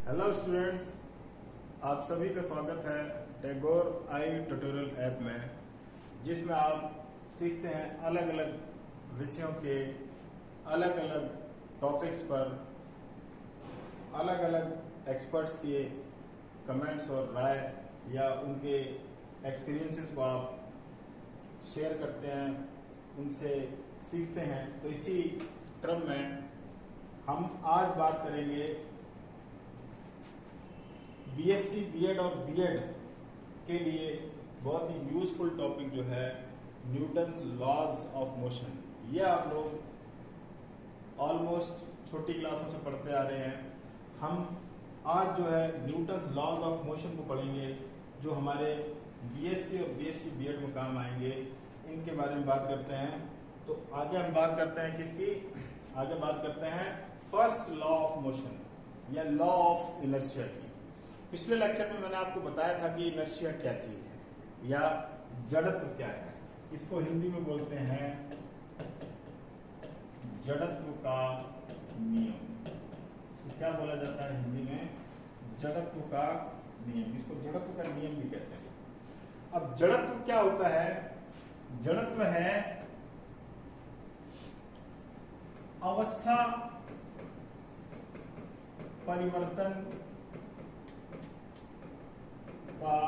Hello students, आप सभी का स्वागत है टैगोर आई ट्यूटोरियल ऐप में, जिसमें आप सीखते हैं अलग अलग विषयों के अलग अलग टॉपिक्स पर अलग अलग एक्सपर्ट्स के कमेंट्स और राय या उनके एक्सपीरियंसेस को आप शेयर करते हैं, उनसे सीखते हैं। तो इसी क्रम में हम आज बात करेंगे बीएससी, बीएड और बीएड के लिए बहुत ही यूजफुल टॉपिक जो है न्यूटन्स लॉज ऑफ मोशन। ये आप लोग ऑलमोस्ट छोटी क्लासों से पढ़ते आ रहे हैं। हम आज जो है न्यूटन्स लॉज ऑफ मोशन को पढ़ेंगे, जो हमारे बीएससी और बीएससी बीएड में काम आएंगे। इनके बारे में बात करते हैं। तो आगे हम बात करते हैं किसकी? आगे बात करते हैं फर्स्ट लॉ ऑफ मोशन या लॉ ऑफ इनर्शिया की। पिछले लेक्चर में मैंने आपको बताया था कि इनर्शिया क्या चीज है या जड़त्व क्या है। इसको हिंदी में बोलते हैं जड़त्व का नियम। इसको क्या बोला जाता है हिंदी में? जड़त्व का नियम। इसको जड़त्व का नियम भी कहते हैं। अब जड़त्व क्या होता है? जड़त्व है अवस्था परिवर्तन का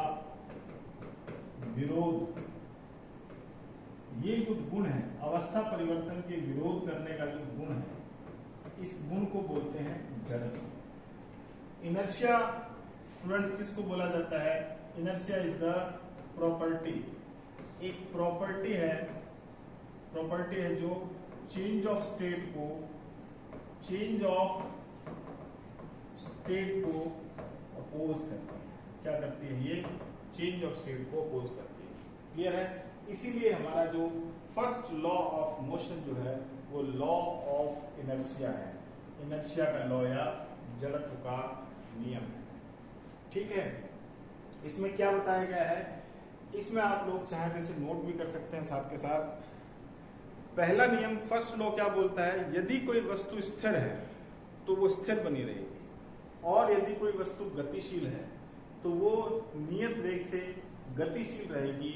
विरोध। ये जो गुण है, अवस्था परिवर्तन के विरोध करने का जो गुण है, इस गुण को बोलते हैं जड़त्व। इनर्शिया स्टूडेंट्स किसको बोला जाता है? Inertia is the property. एक प्रॉपर्टी है जो चेंज ऑफ स्टेट को अपोज करती है। क्या करती है? ये चेंज ऑफ स्टेट को अपोज करती है। क्लियर है? इसीलिए हमारा जो फर्स्ट लॉ ऑफ मोशन जो है वो लॉ ऑफ इनर्शिया है। इनर्शिया का लॉ या जड़त्व का नियम है। ठीक है? इसमें क्या बताया गया है? इसमें आप लोग चाहे तो इसे नोट भी कर सकते हैं साथ के साथ। पहला नियम, फर्स्ट लॉ क्या बोलता है? यदि कोई वस्तु स्थिर है तो वो स्थिर बनी रहेगी, और यदि कोई वस्तु गतिशील है तो वो नियत वेग से गतिशील रहेगी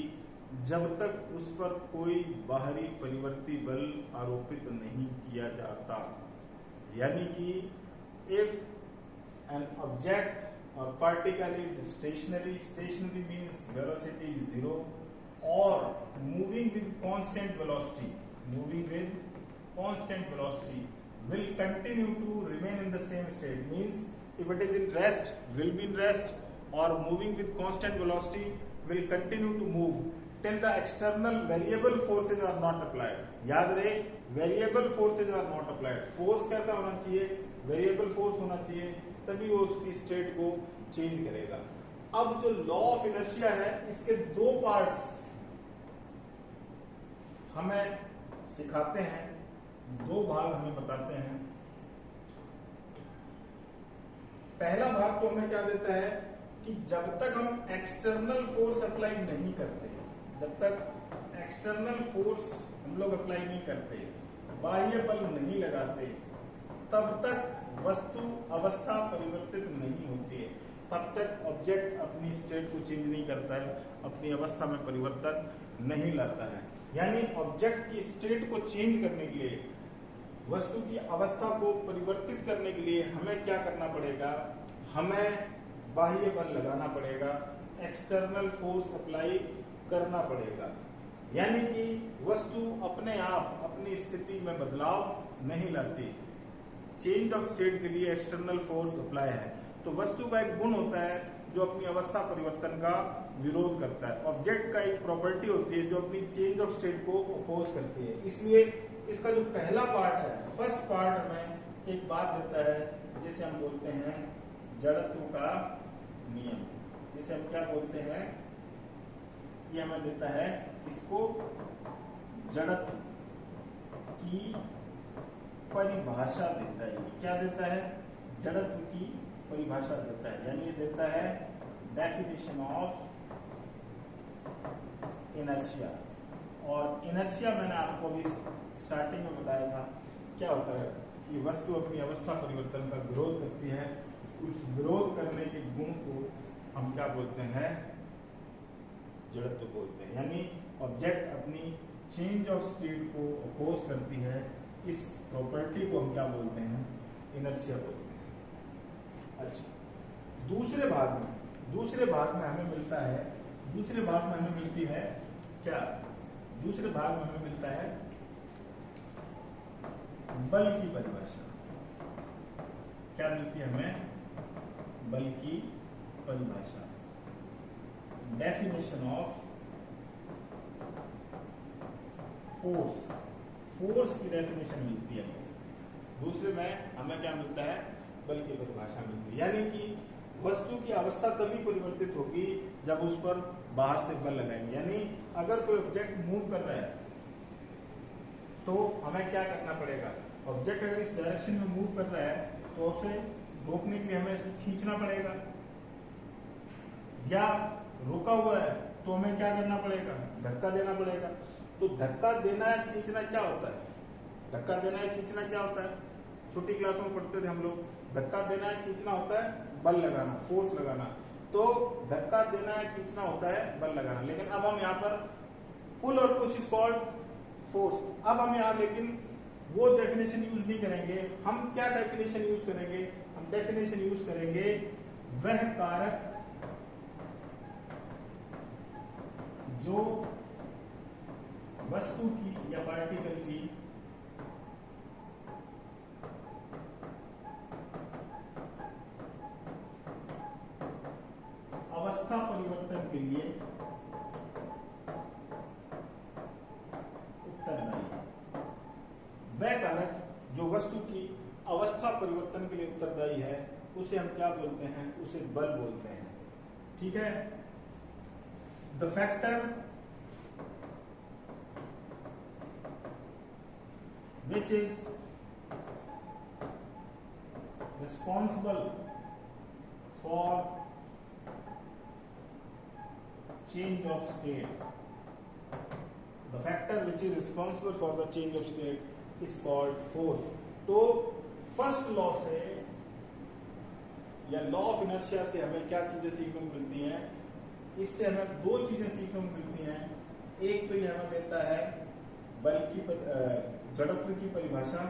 जब तक उस पर कोई बाहरी परिवर्ती बल आरोपित नहीं किया जाता। यानी कि इफ एन ऑब्जेक्ट और particle is stationary means velocity is zero, और moving with constant velocity will continue to remain in the same state, means if it is in rest will be in rest, or moving with constant velocity will continue to move till the external variable forces are not applied. याद रहे, variable forces are not applied. force कैसा होना चाहिए? variable force होना चाहिए, तभी वो उसकी स्टेट को चेंज करेगा। अब जो लॉ ऑफ इनर्शिया है, इसके दो पार्ट्स हमें सिखाते हैं, दो भाग हमें बताते हैं। पहला भाग तो हमें क्या देता है कि जब तक हम एक्सटर्नल फोर्स अप्लाई नहीं करते, जब तक एक्सटर्नल फोर्स हम लोग अप्लाई नहीं करते, बाह्य बल नहीं लगाते, तब तक वस्तु अवस्था परिवर्तित नहीं होती है। तब तक ऑब्जेक्ट अपनी स्टेट को चेंज नहीं करता है, अपनी अवस्था में परिवर्तन नहीं लाता है। यानी ऑब्जेक्ट की स्टेट को चेंज करने के लिए, वस्तु की अवस्था को परिवर्तित करने के लिए हमें क्या करना पड़ेगा? हमें बाह्य बल लगाना पड़ेगा, एक्सटर्नल फोर्स अप्लाई करना पड़ेगा। यानी कि वस्तु अपने आप अपनी स्थिति में बदलाव नहीं लाती। चेंज ऑफ स्टेट के लिए एक्सटर्नल फोर्स अप्लाई है। तो वस्तु का एक गुण होता है जो अपनी अवस्था परिवर्तन का विरोध करता है। ऑब्जेक्ट का एक प्रॉपर्टी होती है जो अपनी चेंज ऑफ स्टेट को अपोज करती है। इसलिए इसका जो पहला पार्ट है, फर्स्ट पार्ट, हमें एक बात देता है जिसे हम बोलते हैं जड़त्व का नियम। जिसे हम क्या बोलते हैं? ये हमें देता है, इसको जड़त्व की परिभाषा देता है। क्या देता है? जड़त्व की परिभाषा देता है। यानी ये देता है डेफिनेशन ऑफ इनर्शिया। और इनर्शिया मैंने आपको अभी स्टार्टिंग में बताया था क्या होता है कि वस्तु अपनी अवस्था परिवर्तन का विरोध करती है। उस विरोध करने के गुण को हम क्या बोलते हैं, जड़त्व बोलते हैं। यानी ऑब्जेक्ट अपनी चेंज ऑफ स्टेट को अपोज करती है, इस प्रॉपर्टी को हम क्या बोलते हैं, इनर्शिया बोलते हैं। अच्छा, दूसरे भाग में हमें मिलता है, दूसरे भाग में हमें मिलती है क्या, दूसरे भाग में हमें मिलता है बल की परिभाषा। क्या मिलती है हमें, बल की परिभाषा, डेफिनेशन ऑफ फोर्स, फोर्स की डेफिनेशन मिलती है हमें। दूसरे में हमें क्या मिलता है, बल की परिभाषा मिलती है। यानी कि वस्तु की अवस्था तभी परिवर्तित होगी जब उस पर बाहर से बल लगाएंगे। यानी अगर कोई ऑब्जेक्ट मूव कर रहा है तो हमें क्या करना पड़ेगा, ऑब्जेक्ट अगर इस डायरेक्शन में मूव कर रहा है तो उसे रोकने के लिए हमें इसको खींचना पड़ेगा, या रुका हुआ है तो हमें क्या करना पड़ेगा, धक्का देना पड़ेगा। तो धक्का देना या खींचना क्या होता है, धक्का देना या खींचना क्या होता है, छोटी क्लासों में पढ़ते थे हम लोग, धक्का देना या खींचना होता है बल लगाना, फोर्स लगाना। तो धक्का देना या खींचना होता है बल लगाना। लेकिन अब हम यहाँ पर पुल और पुश इज कॉल्ड फोर्स। अब हम यहाँ लेकिन वो डेफिनेशन यूज नहीं करेंगे, हम क्या डेफिनेशन यूज करेंगे, हम डेफिनेशन यूज करेंगे वह कारक जो वस्तु की या पार्टिकल की अवस्था परिवर्तन के लिए उत्तरदायी है। वह कारक जो वस्तु की अवस्था परिवर्तन के लिए उत्तरदायी है उसे हम क्या बोलते हैं, उसे बल बोलते हैं। ठीक है, the factor which is responsible for change of state, the factor which is responsible for the change of state is called force। तो फर्स्ट लॉ से या लॉ ऑफ इनर्शिया से हमें क्या चीजें सीखने को मिलती हैं, इससे हमें दो चीजें सीखने को मिलती हैं। एक तो ये हमें देता है बल की जड़त्व की परिभाषा,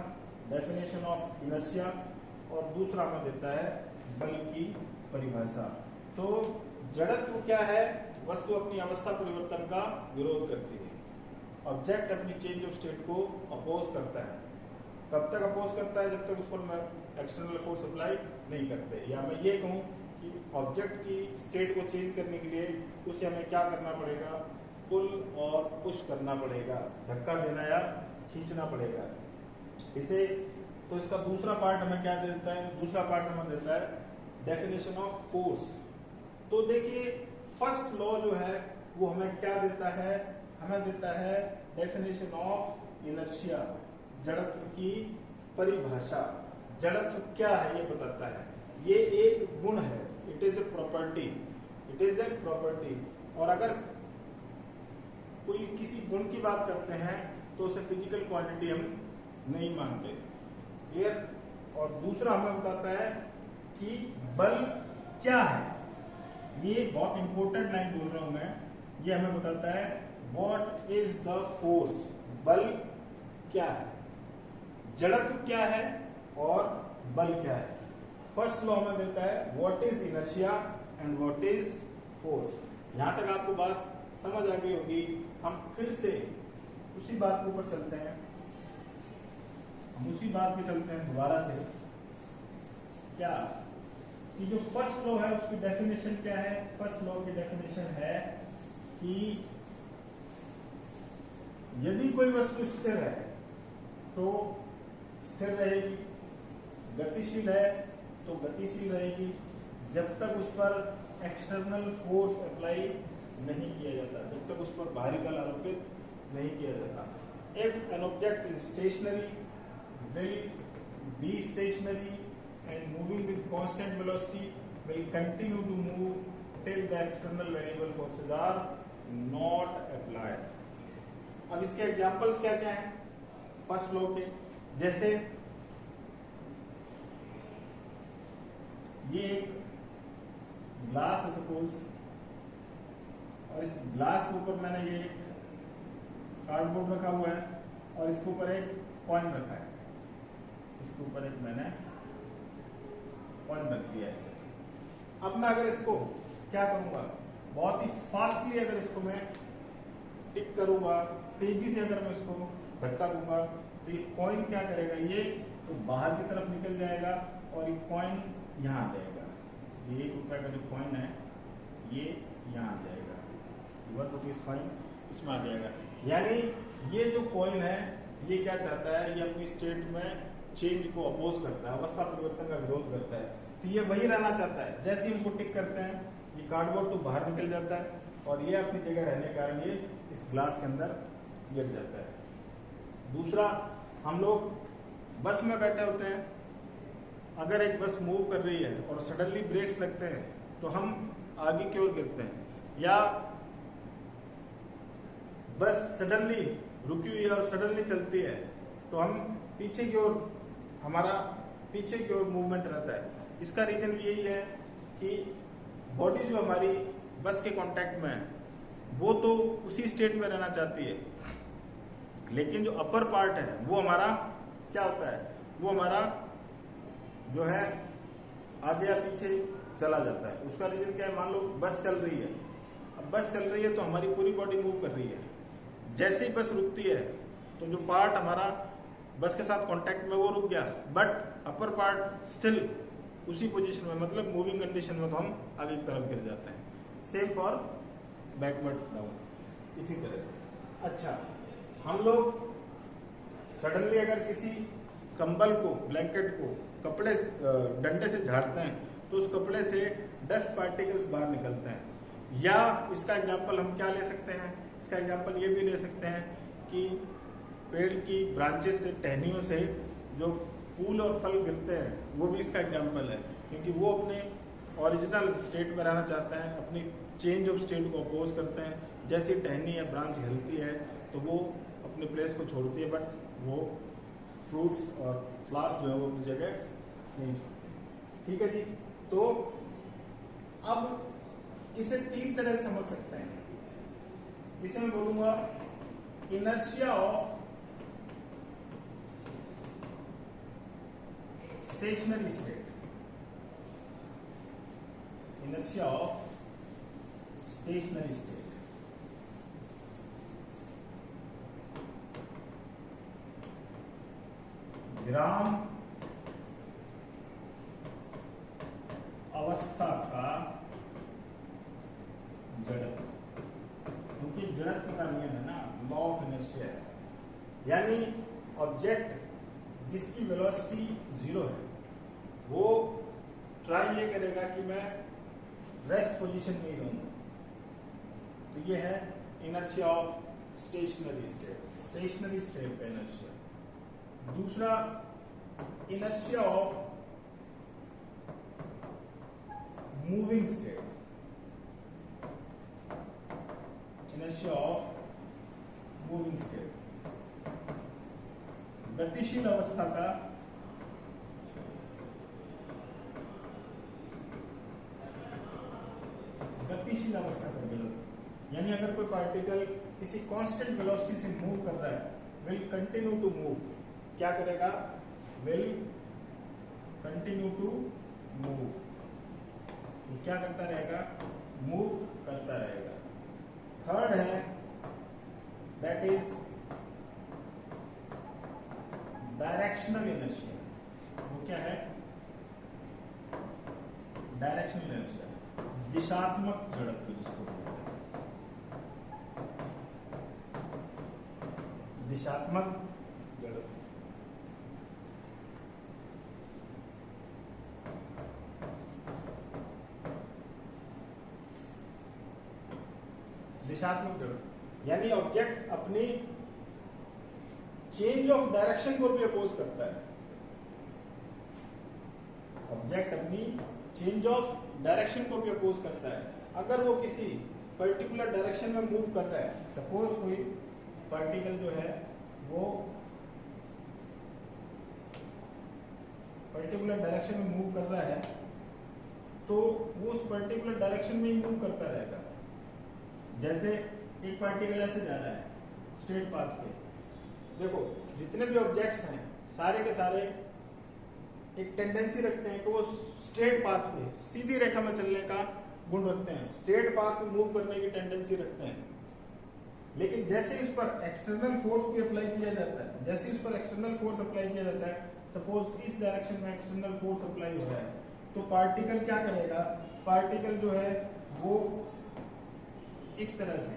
डेफिनेशन ऑफ इनर्शिया, और दूसरा हमें देता है बल की परिभाषा। तो जड़त्व क्या है, वस्तु अपनी अवस्था परिवर्तन का विरोध करती है, ऑब्जेक्ट अपनी चेंज ऑफ स्टेट को अपोज करता है। कब तक अपोज करता है, जब तक उस पर मैं एक्सटर्नल फोर्स अप्लाई नहीं करते। या मैं ये कहूँ कि ऑब्जेक्ट की स्टेट को चेंज करने के लिए उसे हमें क्या करना पड़ेगा, पुल और पुश करना पड़ेगा, धक्का देना या खींचना पड़ेगा इसे। तो इसका दूसरा पार्ट हमें क्या देता है, दूसरा पार्ट हमें देता है डेफिनेशन ऑफ फोर्स। तो देखिए फर्स्ट लॉ जो है वो हमें क्या देता है, हमें देता है डेफिनेशन ऑफ इनर्शिया, जड़त्व की परिभाषा। जड़त्व क्या है ये बताता है, ये एक गुण है, it is a property, it is a property. और अगर कोई किसी गुण की बात करते हैं तो उसे फिजिकल क्वांटिटी हम नहीं मानते, क्लियर। और दूसरा हमें बताता है कि बल क्या है, ये बहुत इंपॉर्टेंट लाइन बोल रहा हूं मैं, ये हमें बताता है व्हाट इज द फोर्स, बल क्या है, जड़त्व क्या है और बल क्या है। फर्स्ट लॉ हमें देता है what is inertia and what is force. यहां तक आपको बात समझ आ गई होगी। हम फिर से उसी बात के ऊपर चलते हैं, हम उसी बात पे चलते हैं दोबारा से। क्या कि जो फर्स्ट लॉ है उसकी डेफिनेशन क्या है, फर्स्ट लॉ की डेफिनेशन है कि यदि कोई वस्तु स्थिर है तो स्थिर रहेगी, गतिशील है तो गतिशील रहेगी जब तक उस पर एक्सटर्नल फोर्स अप्लाई नहीं किया जाता, जब तक उस पर बाहरी बल आरोपित नहीं किया जाता। If an object is stationary will be stationary and moving with constant velocity will continue to move till the external variable forces are not applied। अब इसके एग्जांपल्स क्या क्या हैं फर्स्ट लॉ के, जैसे ये एक ग्लास है सपोज, और इस ग्लास के ऊपर मैंने ये कार्डबोर्ड रखा हुआ है और इसके ऊपर एक कॉइन रखा है, इसके ऊपर एक मैंने कॉइन रख दिया है। अब मैं अगर इसको क्या करूंगा, बहुत ही फास्टली अगर इसको मैं टिक करूंगा, तेजी से अगर मैं इसको धक्का दूंगा तो ये कॉइन क्या करेगा, ये तो बाहर की तरफ निकल जाएगा और ये कॉइन यहाँ आ जाएगा। ये ₹1 का जो कॉइन है ये यहाँ आ जाएगा, ₹1 कॉइन इसमें आ जाएगा। यानी ये जो कॉइन है ये क्या चाहता है, ये अपनी स्टेट में चेंज को अपोज करता है, अवस्था परिवर्तन का विरोध करता है। तो ये वही रहना चाहता है। जैसे ही उसको टिक करते हैं ये कार्डबोर्ड तो बाहर निकल जाता है और ये अपनी जगह रहने के कारण ये इस ग्लास के अंदर गिर जाता है। दूसरा, हम लोग बस में बैठे होते हैं, अगर एक बस मूव कर रही है और सडनली ब्रेक्स लगते हैं तो हम आगे की ओर गिरते हैं, या बस सडनली रुकी हुई है और सडनली चलती है तो हम पीछे की ओर, हमारा पीछे की ओर मूवमेंट रहता है। इसका रीजन भी यही है कि बॉडी जो हमारी बस के कांटेक्ट में है वो तो उसी स्टेट में रहना चाहती है, लेकिन जो अपर पार्ट है वो हमारा क्या होता है, वो हमारा जो है आगे या पीछे चला जाता है। उसका रीजन क्या है, मान लो बस चल रही है, अब बस चल रही है तो हमारी पूरी बॉडी मूव कर रही है। जैसे ही बस रुकती है तो जो पार्ट हमारा बस के साथ कांटेक्ट में वो रुक गया, बट अपर पार्ट स्टिल उसी पोजीशन में, मतलब मूविंग कंडीशन में, तो हम आगे की तरफ गिर जाते हैं। सेम फॉर बैकवर्ड डाउन, इसी तरह से। अच्छा, हम लोग सडनली अगर किसी कंबल को, ब्लैंकेट को कपड़े डंडे से झाड़ते हैं तो उस कपड़े से डस्ट पार्टिकल्स बाहर निकलते हैं। या इसका एग्जांपल हम क्या ले सकते हैं, इसका एग्जांपल ये भी ले सकते हैं कि पेड़ की ब्रांचेस से, टहनियों से जो फूल और फल गिरते हैं वो भी इसका एग्जांपल है, क्योंकि वो अपने ओरिजिनल स्टेट में रहना चाहते हैं, अपनी चेंज ऑफ स्टेट को अपोज करते हैं। जैसी टहनी या ब्रांच हिलती है तो वो अपने प्लेस को छोड़ती है, बट वो फ्रूट्स और फ्लावर्स जो है वो अपनी जगह नहीं छोड़ती। ठीक है जी। तो अब इसे 3 तरह से समझ सकते हैं। इसे मैं बोलूंगा inertia of stationery state, inertia of stationery state. विराम अवस्था का जड़त्व, क्योंकि जड़त्व का नियम है ना, लॉ ऑफ इनर्शिया है। यानी ऑब्जेक्ट जिसकी वेलोसिटी 0 है वो ट्राई ये करेगा कि मैं रेस्ट पोजीशन में ही रहूं। तो ये है inertia of stationery state, stationery state का इनर्शिया। दूसरा, inertia of moving state, inertia of moving state, गतिशील अवस्था का गतिशील अवस्था का जड़त्व। यानी अगर कोई पार्टिकल किसी कांस्टेंट वेलोसिटी से मूव कर रहा है, विल कंटिन्यू टू मूव, क्या करेगा, विल कंटिन्यू टू मूव, क्या करता रहेगा, मूव करता रहेगा। थर्ड है दैट इज डायरेक्शनल इनर्शिया। वो क्या है, डायरेक्शनल इनर्शिया, दिशात्मक जड़त्व जिसको बोलते हैं, दिशात्मक जड़त्व। दिशात्मक जड़त्व यानी ऑब्जेक्ट अपनी चेंज ऑफ डायरेक्शन को भी अपोज करता है। ऑब्जेक्ट अपनी चेंज ऑफ डायरेक्शन को भी अपोज करता है। अगर वो किसी पर्टिकुलर डायरेक्शन में मूव कर रहा है, सपोज कोई पार्टिकल जो है वो पर्टिकुलर डायरेक्शन में मूव कर रहा है, तो वो उस पर्टिकुलर डायरेक्शन में ही मूव करता रहेगा। जैसे एक पार्टिकल ऐसे जा रहा है स्ट्रेट पाथ पे, देखो जितने भी ऑब्जेक्ट्स हैं सारे के सारे एक टेंडेंसी रखते हैं कि वो स्ट्रेट पाथ पे सीधी रेखा में चलने का गुण रखते हैं, स्ट्रेट पाथ पे मूव करने की टेंडेंसी रखते हैं। लेकिन जैसे इस पर एक्सटर्नल फोर्स भी अप्लाई किया जाता है, जैसे इस पर एक्सटर्नल फोर्स अप्लाई किया जाता है, सपोज इस डायरेक्शन में एक्सटर्नल फोर्स अप्लाई हो रहा है, तो पार्टिकल क्या करेगा, पार्टिकल जो है वो इस तरह से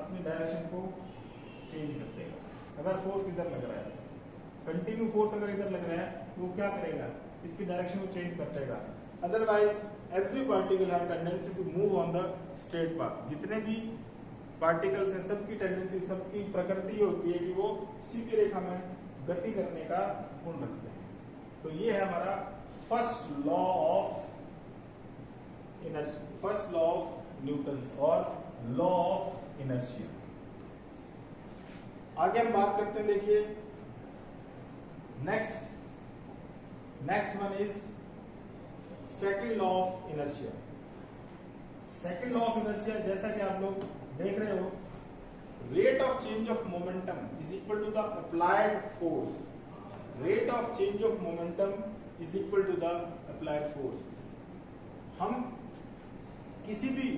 अपनी डायरेक्शन को चेंज कर देगा। अगर फोर्स इधर लग रहा है, कंटिन्यू फोर्स अगर इधर लग रहा है, तो वो क्या करेगा, इसकी डायरेक्शन को चेंज कर देगा। Otherwise every particle have tendency to move on the straight path. जितने भी पार्टिकल्स हैं सबकी टेंडेंसी, सबकी प्रकृति ये होती है कि वो सीधी रेखा में गति करने का गुण रखते हैं। तो ये है हमारा first law of inertia, first law of Newton's और लॉ ऑफ इनर्शिया। आगे हम बात करते हैं, देखिए next one is second law of inertia. Second law of inertia जैसा कि आप लोग देख रहे हो, rate of change of momentum is equal to the applied force. Rate of change of momentum is equal to the applied force. हम किसी भी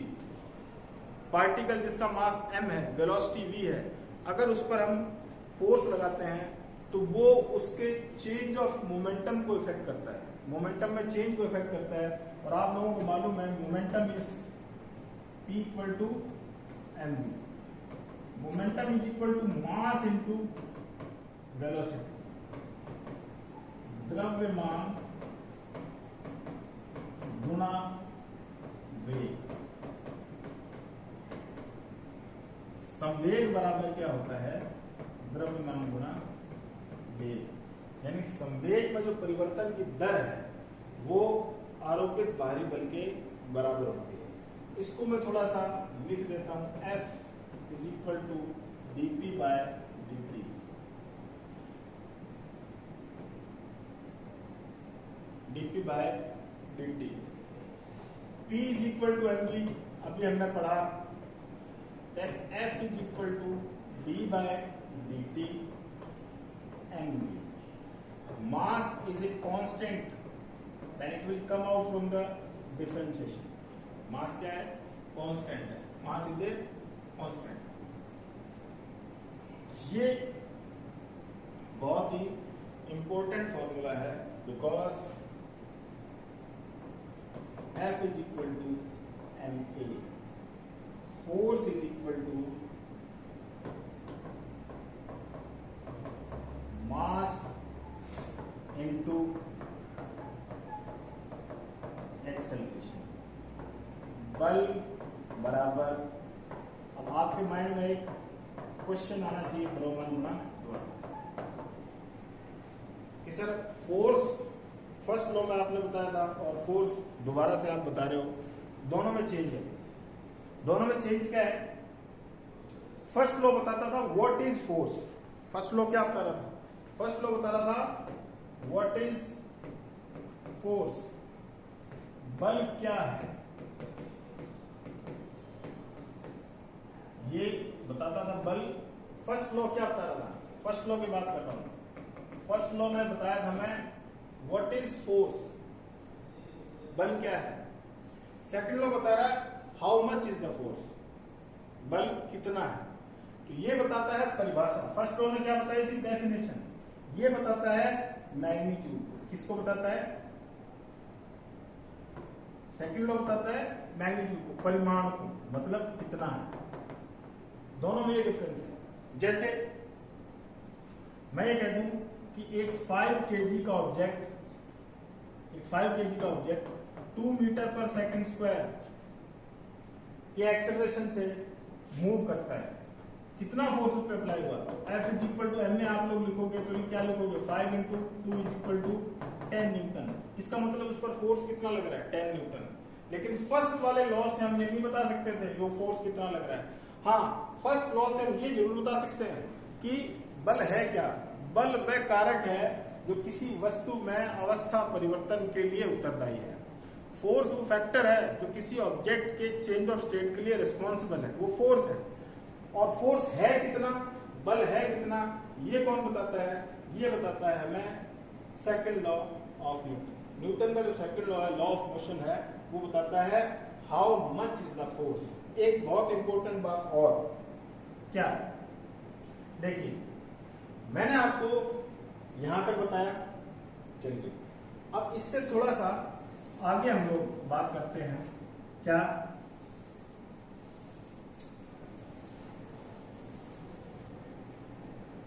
पार्टिकल जिसका मास m है, वेलोसिटी v है, अगर उस पर हम फोर्स लगाते हैं तो वो उसके चेंज ऑफ मोमेंटम को इफेक्ट करता है, मोमेंटम में चेंज को इफेक्ट करता है। और आप लोगों को मालूम है momentum is P equal to mv। Momentum is equal to mass into velocity, द्रव्यमान गुणा वेग। संवेग बराबर क्या होता है, द्रव्यमान गुणा वेग। यानी संवेग में जो परिवर्तन की दर है वो आरोपित बाहरी बल के बराबर होती है। इसको मैं थोड़ा सा लिख देता हूं, F is equal to dp by dt। dp by dt, P is equal to mv, अभी हमने पढ़ा। then F is equal to d by dt mv. Mass is a constant, then it will come out from the differentiation. Mass क्या है, constant है, mass is a constant. ये बहुत ही important formula है, because F is equal to ma, force is equal to mass into acceleration। बल बराबर, अब आपके माइंड में एक क्वेश्चन आना चाहिए द्रव्यमान गुणा त्वरण कि सर फोर्स फर्स्ट लॉ में आपने बताया था और फोर्स दोबारा से आप बता रहे हो, दोनों में चेंज है। दोनों में चेंज क्या है, फर्स्ट लॉ बताता था what is force. First law क्या बता रहा था, फर्स्ट लॉ बता रहा था व्हाट इज फोर्स, बल क्या है, ये बताता था बल। फर्स्ट लॉ क्या बता रहा था, फर्स्ट लॉ की बात कर रहा हूं। फर्स्ट लॉ में बताया था मैं व्हाट इज फोर्स, बल क्या है। सेकंड लॉ बता रहा है how much is the force, बल कितना है। तो ये बताता है परिभाषा। फर्स्ट लॉ ने क्या बताई थी, डेफिनेशन। ये बताता है मैग्नीट्यूड, किसको बताता है, सेकंड लॉ बताता है मैग्नीट्यूड को, परिमाण को, मतलब कितना है। दोनों में ये डिफरेंस है। जैसे मैं ये कह दूं कि एक 5 kg का ऑब्जेक्ट, एक 5 kg का object 2 metre per second square के एक्सेलरेशन से मूव करता है, कितना फोर्स उस पर अप्लाई हुआ। F is equal to m में आप लोग लिखोगे तो क्या लिखोगे, 5 into 2 is equal to 10 newton. इसका मतलब उस पर फोर्स कितना लग रहा है, 10 न्यूटन। लेकिन फर्स्ट वाले लॉ से हम ये नहीं बता सकते थे वो फोर्स कितना लग रहा है। हाँ, फर्स्ट लॉ से हम ये जरूर बता सकते हैं कि बल है क्या। बल वह कारक है जो किसी वस्तु में अवस्था परिवर्तन के लिए उत्तरदायी है। फोर्स वो फैक्टर है जो किसी ऑब्जेक्ट के चेंज ऑफ स्टेट के लिए रिस्पॉन्सिबल है, वो फोर्स है। और फोर्स है कितना, बल है कितना, ये कौन बताता है? ये बताता है हमें second law of Newton. Newton का जो सेकंड लॉ है, लॉ ऑफ मोशन है, वो बताता है how much is the force. एक बहुत इंपॉर्टेंट बात और क्या, देखिए मैंने आपको यहां तक बताया, चलिए अब इससे थोड़ा सा आगे हम लोग बात करते हैं। क्या,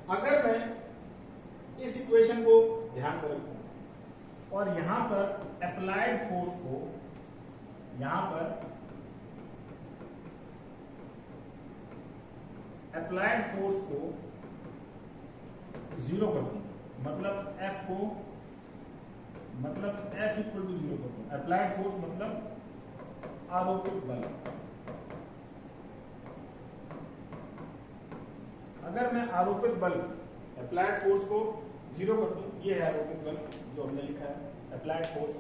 अगर मैं इस इक्वेशन को ध्यान में रखूं और यहां पर अप्लाइड फोर्स को, यहां पर अप्लाइड फोर्स को 0 कर दूं, मतलब F को, मतलब F इक्वल टू 0 कर दूं। अप्लाइड फोर्स मतलब आरोपित बल। अगर मैं आरोपित बल, अप्लाइड फोर्स को 0 कर दूं, ये है आरोपित बल जो हमने लिखा है अप्लाइड फोर्स।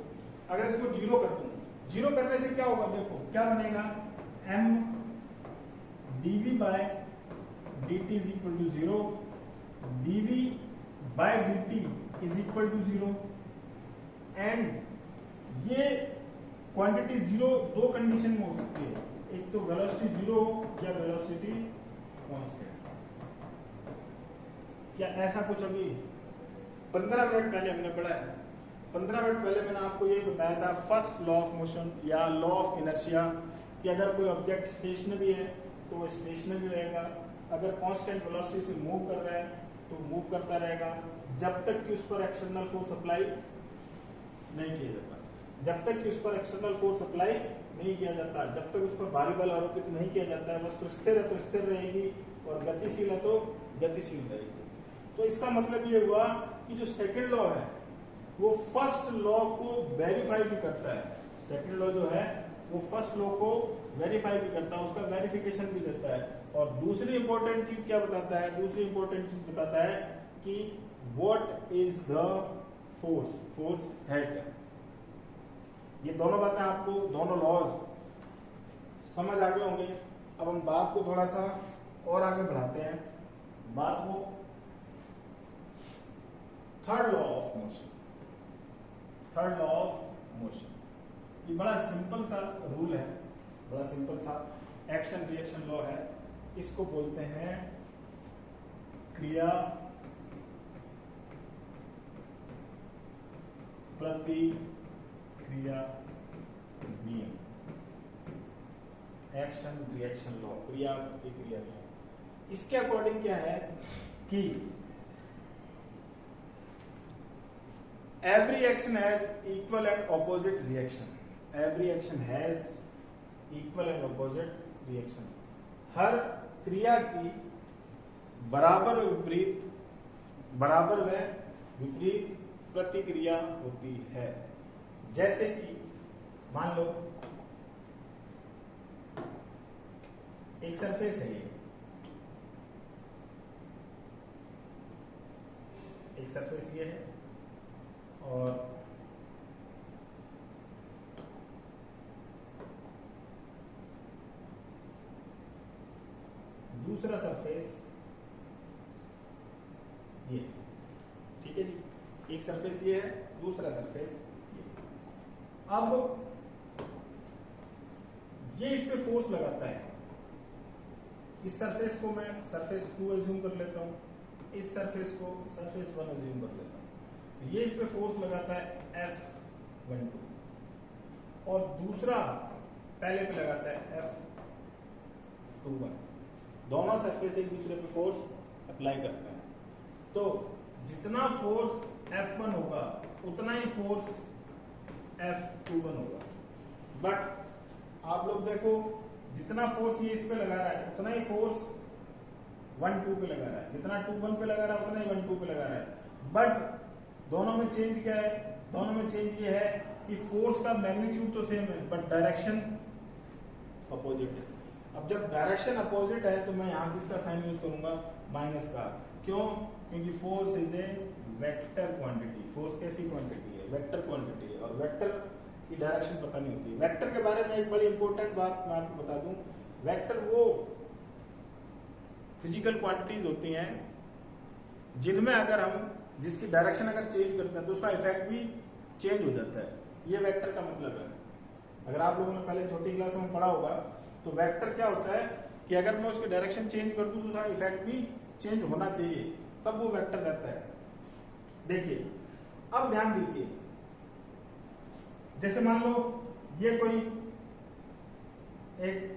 अगर इसको 0 कर दूं, 0 करने से क्या होगा, देखो क्या बनेगा, m dv by dt is equal to 0, dv by dt is equal to 0। And ये क्वांटिटी 0 दो कंडीशन में हो सकती है, एक तो वेलोसिटी 0 या वेलोसिटी कांस्टेंट। क्या ऐसा कुछ अभी 15 मिनट पहले हमने पढ़ा है? 15 मिनट पहले मैंने आपको ये बताया था फर्स्ट लॉ ऑफ मोशन या लॉ ऑफ इनर्शिया, कि अगर कोई ऑब्जेक्ट स्टेशनरी है तो वो स्टेशनरी रहेगा, अगर कांस्टेंट वेलोसिटी से मूव कर रहा है तो मूव करता रहेगा, जब तक कि उस पर एक्सटर्नल फोर्स अप्लाई नहीं किया जाता। जब तक कि उस पर एक्सटर्नल फोर्स अप्लाई नहीं किया जाता, जब तक उस पर भारी बल आरोपित नहीं किया जाता है, वस्तु स्थिर है तो स्थिर रहेगी और गतिशील है तो गतिशील रहेगी। तो इसका मतलब ये हुआ कि जो सेकंड लॉ है वो फर्स्ट लॉ को वेरीफाई भी करता है। सेकंड लॉ जो है वो फर्स्ट लॉ को वेरीफाई भी करता है, उसका वेरिफिकेशन भी देता है। और दूसरी इंपॉर्टेंट चीज क्या बताता है? दूसरी इंपॉर्टेंट चीज बताता है कि what is the force, force है क्या। ये दोनों बातें आपको, दोनों लॉज समझ आ गए होंगे। अब हम बात को थोड़ा सा और आगे बढ़ाते हैं, बात को third law of motion. Third law of motion ये बड़ा सिंपल सा रूल है, बड़ा सिंपल सा एक्शन रिएक्शन लॉ है। इसको बोलते हैं क्रिया प्रतिक्रिया नियम। एक्शन रिएक्शन लॉ, क्रिया प्रतिक्रिया नियम। इसके अकॉर्डिंग क्या है कि every action has equal and opposite reaction. Every action has equal and opposite reaction. हर क्रिया की बराबर व विपरीत प्रतिक्रिया होती है। जैसे कि मान लो एक सरफेस है, ये एक सरफेस ये है और दूसरा सरफेस ये, ठीक है जी। एक सरफेस ये है, दूसरा सरफेस ये। अब ये इस पे फोर्स लगाता है, इस सरफेस को मैं सरफेस 2 अज्यूम कर लेता हूं, इस सरफेस को सरफेस 1 अज्यूम कर लेता हूं। ये इस पे फोर्स लगाता है F12 और दूसरा पहले पे लगाता है F21। दोनों सरफेस एक दूसरे पे फोर्स अप्लाई करता है, तो जितना फोर्स F1 होगा उतना ही फोर्स F21 होगा। बट आप लोग देखो, जितना फोर्स ये इस पे लगा रहा है उतना ही फोर्स 1-2 पे लगा रहा है, जितना 2-1 पे लगा रहा है उतना ही 1-2 पे लगा रहा है। बट दोनों में चेंज क्या है? दोनों में चेंज ये है कि फोर्स का मैग्नीट्यूड तो सेम है बट डायरेक्शन अपोजिट है। अब जब डायरेक्शन अपोजिट है तो मैं यहाँ किसका साइन यूज करूंगा? माइनस का। क्यों? क्योंकि force is a vector quantity. Force कैसी क्वांटिटी है? वेक्टर क्वांटिटी है। और वेक्टर की डायरेक्शन पता नहीं होती। वेक्टर के बारे में एक बड़ी इंपॉर्टेंट बात मैं आपको बता दूं, वेक्टर वो फिजिकल क्वांटिटीज होती हैं जिनमें अगर हम जिसकी डायरेक्शन अगर चेंज करते हैं तो उसका इफेक्ट भी चेंज हो जाता है। ये वेक्टर का मतलब है। अगर आप लोगों ने पहले छोटी क्लास में पढ़ा होगा तो वेक्टर क्या होता है कि अगर मैं उसकी डायरेक्शन चेंज कर दूं तो उसका इफेक्ट भी चेंज होना चाहिए, तब वो वेक्टर रहता है। देखिए अब ध्यान दीजिए, जैसे मान लो ये कोई एक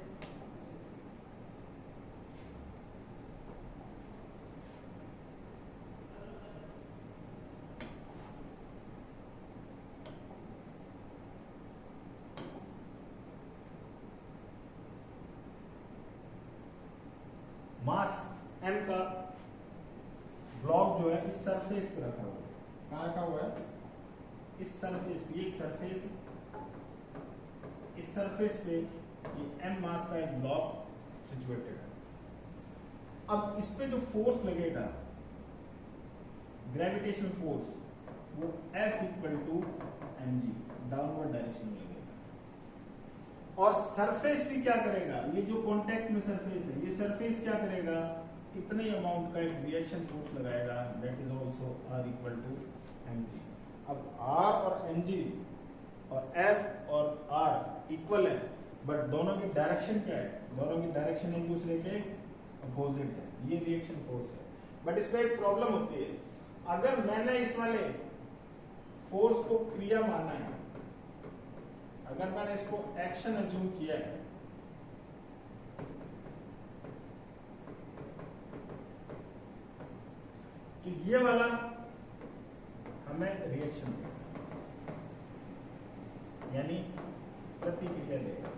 मास m का ब्लॉक जो है इस सरफेस पे रखा हुआ है। कहाँ रखा हुआ है? इस सरफेस पे। ये सरफेस, इस सरफेस पे ये m मास का एक ब्लॉक सिचुएटेड है। अब इस पे जो फोर्स लगेगा, ग्रेविटेशनल फोर्स, वो F equal to mg downward direction में लगेगा। और सरफेस भी क्या करेगा, ये जो कांटेक्ट में सरफेस है, ये सरफेस क्या करेगा, इतने अमाउंट का एक रिएक्शन फोर्स लगाएगा, that is also R equal to mg। अब R और mg और F और R इक्वल है, बट दोनों की डायरेक्शन क्या है? दोनों की डायरेक्शन एक दूसरे के अपोजिट है। ये रिएक्शन फोर्स है। बट इसमें एक प्रॉब्लम होती है, अगर मैंने इस वाले फोर्स को क्रिया माना है, अगर मैंने इसको एक्शन अज्यूम किया है, तो ये वाला हमें रिएक्शन देगा, यानी प्रतिक्रिया देगा।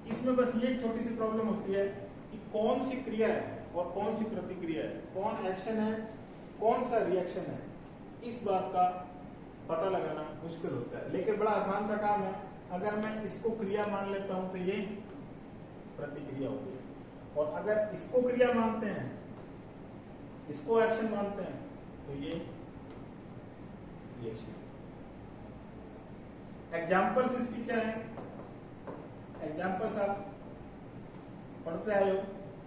इसमें बस ये एक छोटी सी प्रॉब्लम होती है कि कौन सी क्रिया है और कौन सी प्रतिक्रिया है, कौन एक्शन है, कौन सा रिएक्शन है, इस बात का पता लगाना मुश्किल होता है। लेकिन बड़ा आसान सा काम है। अगर मैं इसको क्रिया मान लेता हूं तो ये प्रतिक्रिया होगी, और अगर इसको क्रिया मानते हैं, इसको एक्शन मानते हैं, तो ये रिएक्शन। एग्जाम्पल्स इसकी क्या है? एग्जाम्पल्स आप पढ़ते आए हो।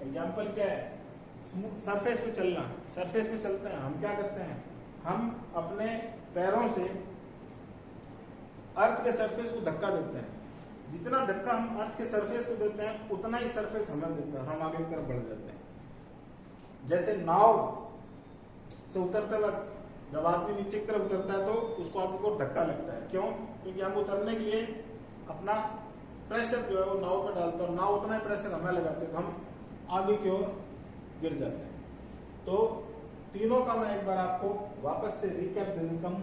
एग्जाम्पल क्या है? सरफेस पे चलना। सरफेस पे चलते हैं, हम क्या करते हैं, हम अपने पैरों से अर्थ के सरफेस को धक्का देते हैं। जितना धक्का हम अर्थ के सरफेस को देते हैं उतना ही सरफेस हमें देता है, हम आगे की तरफ बढ़ जाते हैं। जैसे नाव से उतरते वक्त जब आदमी नीचे की तरफ उतरता है तो उसको आगे को धक्का लगता है। क्यों? क्योंकि हम उतरने के लिए अपना प्रेशर जो है वो नाव पर डालते हैं, और नाव उतना ही प्रेशर हमें लगाते हैं तो हम आगे की ओर गिर जाते हैं। तो तीनों का मैं एक बार आपको वापस से रिकैप दे देता हूं।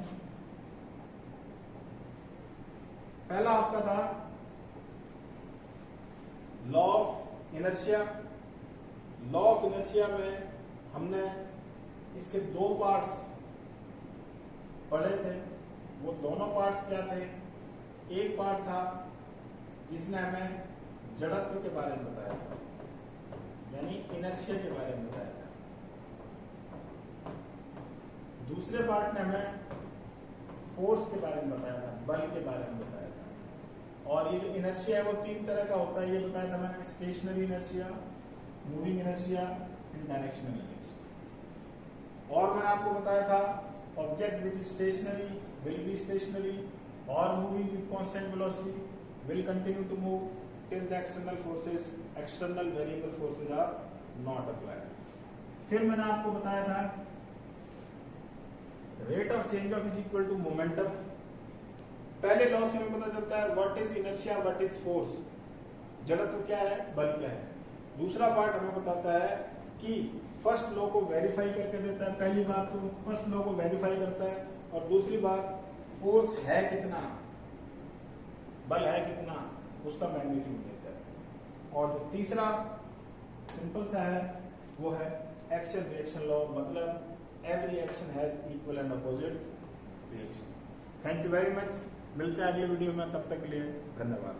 पहला आपका था law of inertia. Law of inertia में हमने इसके दो पार्ट्स पढ़े थे। वो दोनों पार्ट्स क्या थे? एक पार्ट था जिसने हमें जड़त्व के बारे में बताया था, यानी इनर्शिया के बारे में बताया था। दूसरे पार्ट ने हमें फोर्स के बारे में बताया था, बल के बारे में बताया था। और ये जो इनर्शिया है वो तीन तरह का होता है, ये बताया था मैंने, stationary inertia, moving inertia and directional inertia. और मैंने आपको बताया था object which is stationary will be stationary, और moving with constant velocity will continue to move till the external forces, external variable forces are not applied. फिर मैंने आपको बताया था rate of change of is equal to momentum। पहले law से हमें पता चलता है what is inertia, what is force, जड़त्व क्या है, बल क्या है। दूसरा पार्ट हमें बताता है कि फर्स्ट लॉ को वेरीफाई करके देता है। पहली बात तो फर्स्ट लॉ को वेरीफाई करता है, और दूसरी बात फोर्स है कितना, बल है कितना, उसका मैग्नीट्यूड देता है। और जो तीसरा सिंपल सा है वो है एक्शन रिएक्शन लॉ, मतलब every action has equal and opposite reaction. Thank you very much. मिलते हैं अगले वीडियो में, तब तक के लिए धन्यवाद।